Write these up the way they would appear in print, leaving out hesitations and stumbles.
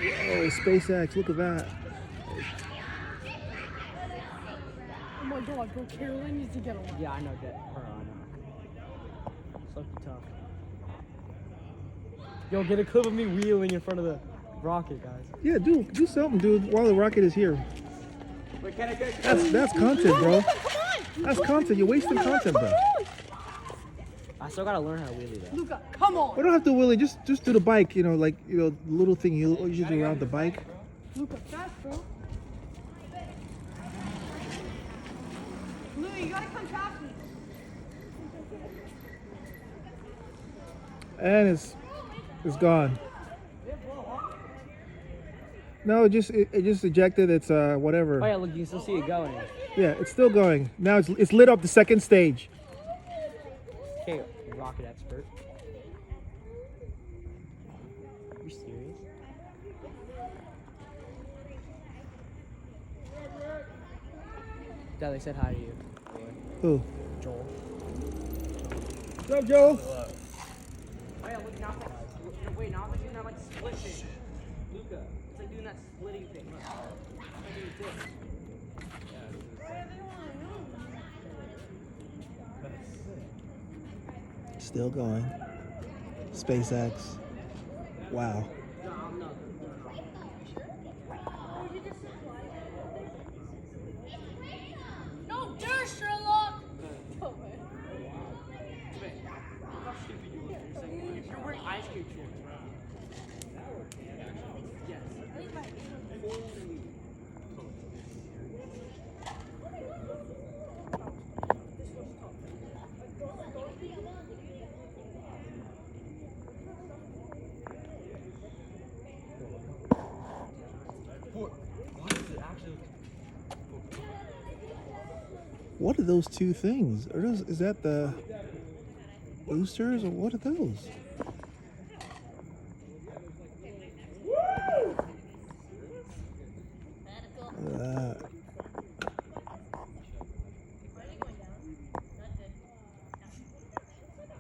Oh, SpaceX, look at that. Oh my god, bro, Caroline needs to get a Yeah, I know that. Her, I know. So tough. Yo, get a clip of me wheeling in front of the rocket, guys. Yeah, do something, dude, while the rocket is here. Wait, can I get That's content, bro. That's content. You're wasting content, bro. I still gotta learn how to wheelie though. Luca, come on. We don't have to willy. Just do the bike. You know, like little thing you usually do around the bike. Luca, fast, bro. Louis, you gotta come past me. And it's gone. No, it just ejected. It's whatever. Oh yeah, look, you can still see it going. Yeah, it's still going. Now it's lit up the second stage. Okay, rocket expert. Are you serious? Dad, they said hi to you. Who? Joel. What's up, Joe? Oh yeah, look now. Wait, now I'm doing that like split thing. Luca, it's like doing that splitting thing. Look. It's like doing this. Still going. SpaceX. Wow. No, I'm not. No dare, Sherlock. You're wearing ice cream shorts, bro. Yes. What is it actually? What are those two things? Is that the boosters or what are those? Look at that.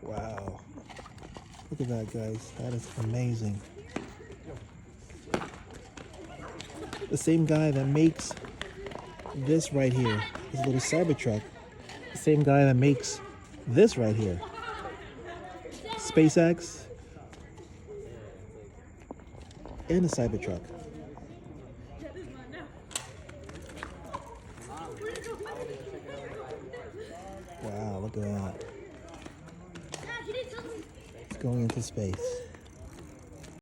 Wow. Look at that, guys. That is amazing. The same guy that makes this right here, this little Cybertruck, the same guy that makes this right here. SpaceX and a Cybertruck. Wow, look at that. It's going into space.